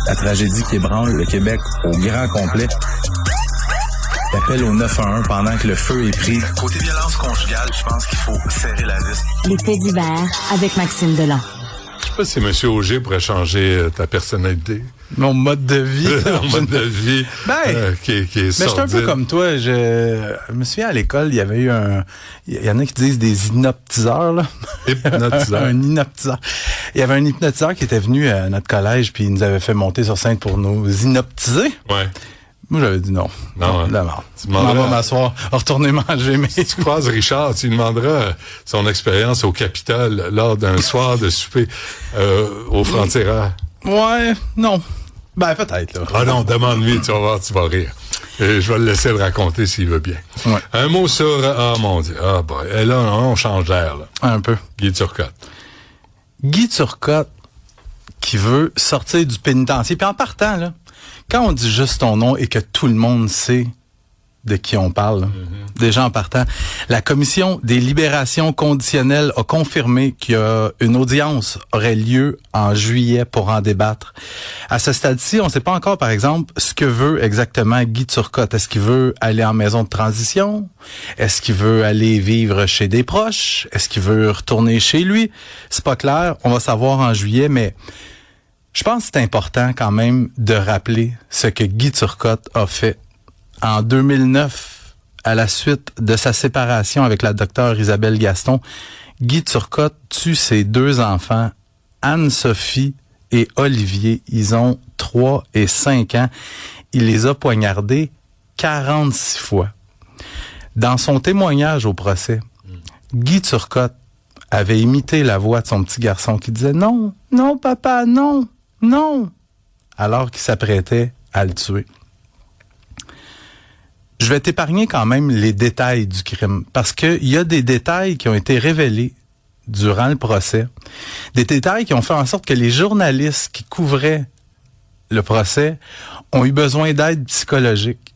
la tragédie qui ébranle le Québec au grand complet. L'appel au 911 pendant que le feu est pris. Côté violence conjugale, je pense qu'il faut serrer la vis. Les faits divers avec Maxime Delan. Je sais pas si M. Auger pourrait changer ta personnalité. Mon mode de vie. Mon mode de vie qui est mais je suis un peu comme toi. Je me souviens, à l'école, il y avait eu il y en a qui disent des hypnotiseurs, là. Hypnotiseur. Un hypnotiseur. Il y avait un hypnotiseur qui était venu à notre collège puis il nous avait fait monter sur scène pour nous hypnotiser. Ouais. Moi, j'avais dit non. Non, d'abord. Tu demanderas... On va m'asseoir, retourner manger. Mais... Si tu croises Richard, tu lui demanderas son expérience au Capitole lors d'un soir de souper au Frontières. Ouais, non. Ben, peut-être, là. Ah non, demande-lui, tu vas voir, tu vas rire. Et je vais le laisser le raconter s'il veut bien. Ouais. Un mot sur... Ah, mon Dieu. Ah, boy. Et là, on change d'air, là. Un peu. Guy Turcotte. Guy Turcotte qui veut sortir du pénitencier. Puis en partant, là, quand on dit juste ton nom et que tout le monde sait de qui on parle, là, déjà en partant, la Commission des libérations conditionnelles a confirmé qu'une audience aurait lieu en juillet pour en débattre. À ce stade-ci, on ne sait pas encore, par exemple, ce que veut exactement Guy Turcotte. Est-ce qu'il veut aller en maison de transition? Est-ce qu'il veut aller vivre chez des proches? Est-ce qu'il veut retourner chez lui? C'est pas clair. On va savoir en juillet, mais je pense que c'est important quand même de rappeler ce que Guy Turcotte a fait. En 2009, à la suite de sa séparation avec la docteure Isabelle Gaston, Guy Turcotte tue ses 2 enfants, Anne-Sophie et Olivier. Ils ont 3 et 5 ans. Il les a poignardés 46 fois. Dans son témoignage au procès, Guy Turcotte avait imité la voix de son petit garçon qui disait « Non, non papa, non, non », alors qu'il s'apprêtait à le tuer. Je vais t'épargner quand même les détails du crime, parce qu'il y a des détails qui ont été révélés durant le procès, des détails qui ont fait en sorte que les journalistes qui couvraient le procès ont eu besoin d'aide psychologique.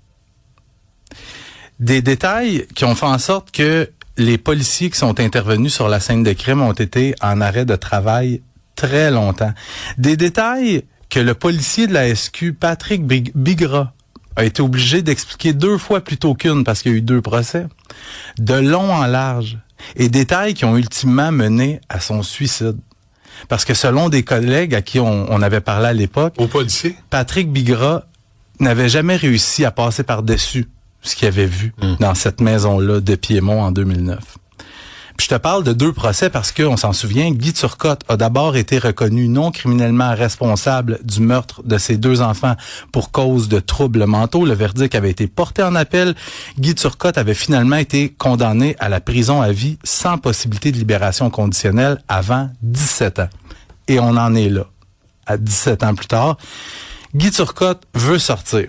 Des détails qui ont fait en sorte que les policiers qui sont intervenus sur la scène de crime ont été en arrêt de travail très longtemps. Des détails que le policier de la SQ, Patrick Bigras, a été obligé d'expliquer 2 fois plutôt qu'une parce qu'il y a eu 2 procès, de long en large, et détails qui ont ultimement mené à son suicide. Parce que selon des collègues à qui on avait parlé à l'époque, au policier, Patrick Bigras n'avait jamais réussi à passer par-dessus ce qu'il avait vu dans cette maison-là de Piémont en 2009. Puis je te parle de 2 procès parce que, on s'en souvient, Guy Turcotte a d'abord été reconnu non criminellement responsable du meurtre de ses 2 enfants pour cause de troubles mentaux. Le verdict avait été porté en appel. Guy Turcotte avait finalement été condamné à la prison à vie sans possibilité de libération conditionnelle avant 17 ans. Et on en est là, à 17 ans plus tard. Guy Turcotte veut sortir.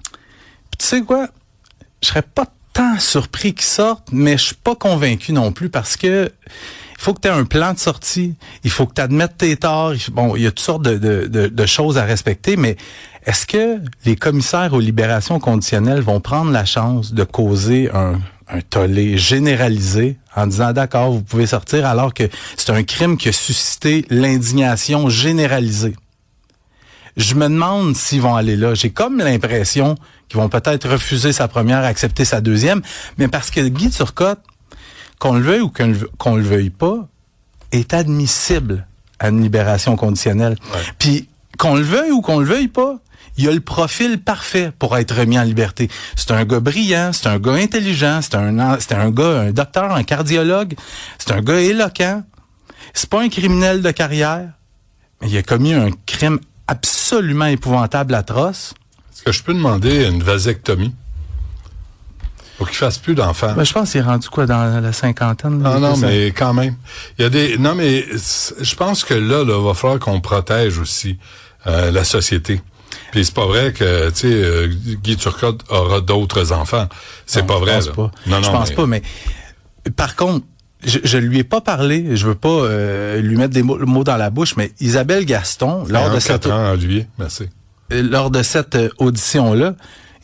Puis tu sais quoi? Je serais pas tant surpris qu'il sorte, mais je suis pas convaincu non plus parce que il faut que tu aies un plan de sortie, il faut que tu admettes tes torts. Bon, il y a toutes sortes de choses à respecter, mais est-ce que les commissaires aux libérations conditionnelles vont prendre la chance de causer un tollé généralisé en disant d'accord, vous pouvez sortir alors que c'est un crime qui a suscité l'indignation généralisée? Je me demande s'ils vont aller là. J'ai comme l'impression qu'ils vont peut-être refuser sa première, accepter sa deuxième, mais parce que Guy Turcotte, qu'on le veuille ou qu'on le veuille pas, est admissible à une libération conditionnelle. Ouais. Puis, qu'on le veuille ou qu'on le veuille pas, il a le profil parfait pour être remis en liberté. C'est un gars brillant, c'est un gars intelligent, c'est un gars, un docteur, un cardiologue, c'est un gars éloquent. C'est pas un criminel de carrière, mais il a commis un crime absolument épouvantable, atroce. Est-ce que je peux demander une vasectomie? Pour qu'il fasse plus d'enfants. Ben, je pense qu'il est rendu quoi dans la cinquantaine? Non, mais quand même. Il y a des. Non, mais je pense que là, va falloir qu'on protège aussi la société. Puis c'est pas vrai que, tu sais, Guy Turcotte aura d'autres enfants. C'est pas vrai. Je pense pas, mais par contre, je lui ai pas parlé, je veux pas lui mettre des mots dans la bouche, mais Isabelle Gaston, lors de cette audition-là,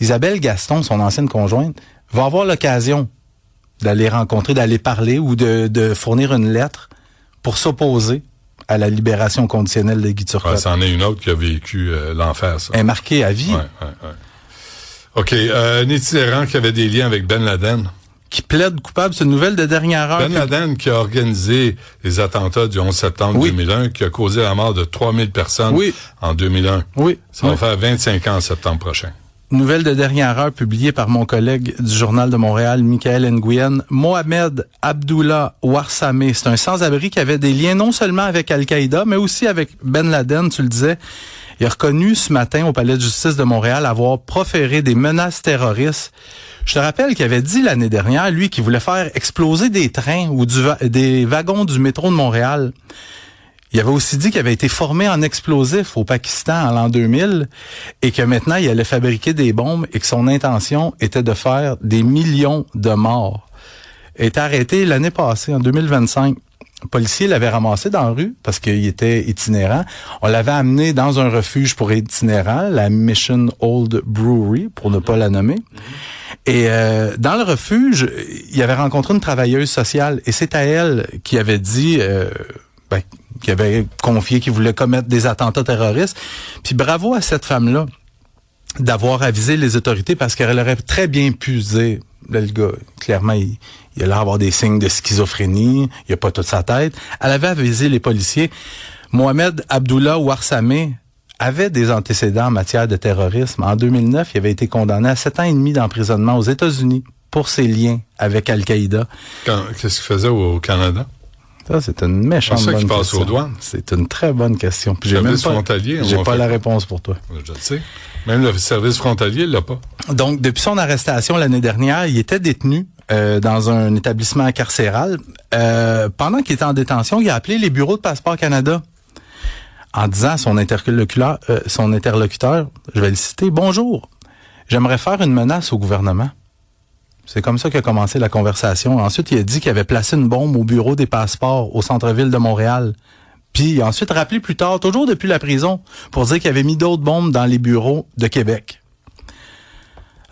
Isabelle Gaston, son ancienne conjointe, va avoir l'occasion d'aller rencontrer, d'aller parler ou de fournir une lettre pour s'opposer à la libération conditionnelle de Guy Turcotte. C'en est une autre qui a vécu l'enfer, ça. Elle est marquée à vie. Ouais. OK. Un itinérant qui avait des liens avec Ben Laden. Qui plaide coupable, c'est une nouvelle de dernière heure. Ben Laden qui a organisé les attentats du 11 septembre 2001, qui a causé la mort de 3000 personnes en 2001. Oui. Ça va faire 25 ans en septembre prochain. Nouvelle de dernière heure publiée par mon collègue du Journal de Montréal, Michael Nguyen. Mohamed Abdullah Ouarsame, c'est un sans-abri qui avait des liens non seulement avec Al-Qaïda, mais aussi avec Ben Laden, tu le disais. Il a reconnu ce matin au Palais de justice de Montréal avoir proféré des menaces terroristes. Je te rappelle qu'il avait dit l'année dernière, lui, qu'il voulait faire exploser des trains ou des wagons du métro de Montréal. Il avait aussi dit qu'il avait été formé en explosifs au Pakistan en l'an 2000 et que maintenant, il allait fabriquer des bombes et que son intention était de faire des millions de morts. Il a été arrêté l'année passée, en 2025. Le policier l'avait ramassé dans la rue parce qu'il était itinérant. On l'avait amené dans un refuge pour itinérants, la Mission Old Brewery, pour ne pas la nommer. Et dans le refuge, il avait rencontré une travailleuse sociale et c'est à elle qui avait dit... qui avait confié qu'il voulait commettre des attentats terroristes. Puis bravo à cette femme-là d'avoir avisé les autorités parce qu'elle aurait très bien pu se dire, là, le gars, clairement, il a l'air d'avoir des signes de schizophrénie, il a pas toute sa tête. Elle avait avisé les policiers. Mohamed Abdullah Ouarsame avait des antécédents en matière de terrorisme. En 2009, il avait été condamné à 7 ans et demi d'emprisonnement aux États-Unis pour ses liens avec Al-Qaïda. Qu'est-ce qu'il faisait au Canada? Ça, c'est une méchante bonne question. C'est ça qui passe aux douanes. C'est une très bonne question. Puis service frontalier. J'ai pas la réponse pour toi. Je le sais. Même le service frontalier, il l'a pas. Donc, depuis son arrestation l'année dernière, il était détenu dans un établissement carcéral. Pendant qu'il était en détention, il a appelé les bureaux de Passeport Canada en disant à son interlocuteur, je vais le citer, « Bonjour, j'aimerais faire une menace au gouvernement. » C'est comme ça qu'a commencé la conversation. Ensuite, il a dit qu'il avait placé une bombe au bureau des passeports au centre-ville de Montréal. Puis, il a ensuite rappelé plus tard, toujours depuis la prison, pour dire qu'il avait mis d'autres bombes dans les bureaux de Québec.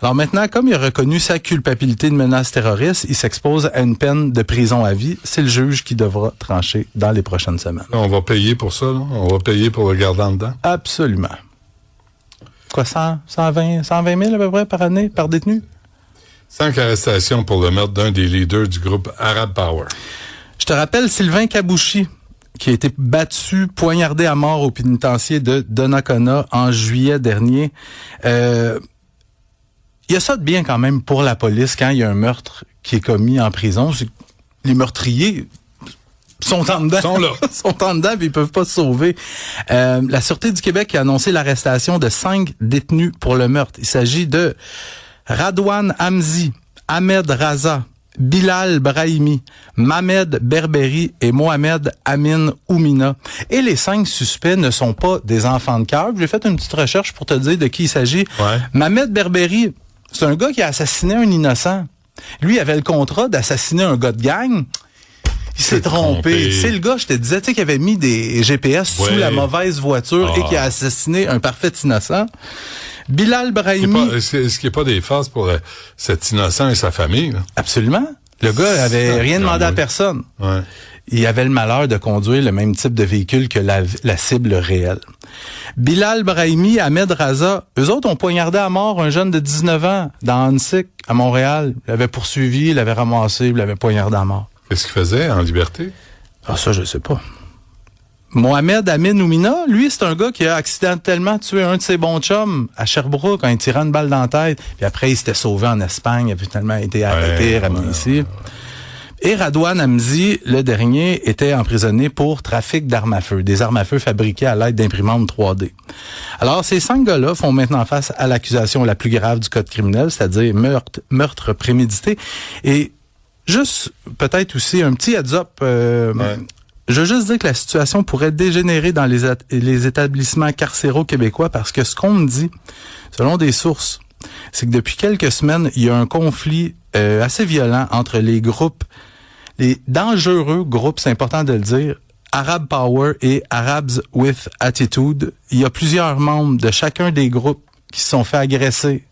Alors maintenant, comme il a reconnu sa culpabilité de menace terroriste, il s'expose à une peine de prison à vie. C'est le juge qui devra trancher dans les prochaines semaines. On va payer pour ça, là? On va payer pour le garder en dedans? Absolument. Quoi, 120 000 à peu près par année, par détenu? 5 arrestations pour le meurtre d'un des leaders du groupe Arab Power. Je te rappelle Sylvain Kabouchi, qui a été battu, poignardé à mort au pénitencier de Donnacona en juillet dernier. Il y a ça de bien quand même pour la police quand il y a un meurtre qui est commis en prison. Les meurtriers sont en dedans. Sont en dedans puis ils peuvent pas se sauver. La Sûreté du Québec a annoncé l'arrestation de 5 détenus pour le meurtre. Il s'agit de Radwan Hamzi, Ahmed Raza, Bilal Brahimi, Mohamed Berberi et Mohamed Amin Oumina. Et les 5 suspects ne sont pas des enfants de cœur. J'ai fait une petite recherche pour te dire de qui il s'agit. Ouais. Mohamed Berberi, c'est un gars qui a assassiné un innocent. Lui avait le contrat d'assassiner un gars de gang. Il s'est trompé. C'est le gars, je te disais, tu sais, qui avait mis des GPS sous la mauvaise voiture et qui a assassiné un parfait innocent. Bilal Brahimi... Est-ce qu'il n'y a pas des phases pour cet innocent et sa famille? Là? Absolument. Le gars avait rien demandé à personne. Ouais. Il avait le malheur de conduire le même type de véhicule que la cible réelle. Bilal Brahimi, Ahmed Raza, eux autres ont poignardé à mort un jeune de 19 ans dans Hansik, à Montréal. Il l'avait poursuivi, il l'avait ramassé, il l'avait poignardé à mort. Qu'est-ce qu'il faisait en liberté? Ah, ça, je sais pas. Mohamed Amin Oumina, lui, c'est un gars qui a accidentellement tué un de ses bons chums à Sherbrooke en lui tirant une balle dans la tête. Puis après, il s'était sauvé en Espagne. Il a finalement été arrêté, ramené ici. Et Radwan Hamzi, le dernier, était emprisonné pour trafic d'armes à feu. Des armes à feu fabriquées à l'aide d'imprimantes 3D. Alors, ces 5 gars-là font maintenant face à l'accusation la plus grave du code criminel, c'est-à-dire meurtre prémédité. Et juste, peut-être aussi, un petit heads-up... Je veux juste dire que la situation pourrait dégénérer dans les établissements carcéraux québécois parce que ce qu'on me dit, selon des sources, c'est que depuis quelques semaines, il y a un conflit assez violent entre les dangereux groupes, c'est important de le dire, Arab Power et Arabs with Attitude. Il y a plusieurs membres de chacun des groupes qui se sont fait agresser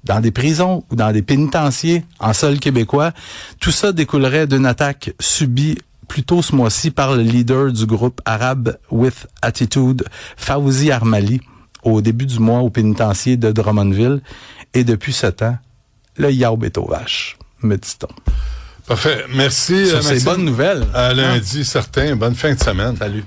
dans des prisons ou dans des pénitenciers en sol québécois. Tout ça découlerait d'une attaque subie plus tôt ce mois-ci par le leader du groupe Arab with Attitude, Fawzi Armali, au début du mois au pénitencier de Drummondville. Et depuis ce temps, le yaourt est aux vaches, me dit-on. Parfait. Merci. Sur ces bonnes nouvelles. À lundi, certain. Bonne fin de semaine. Salut.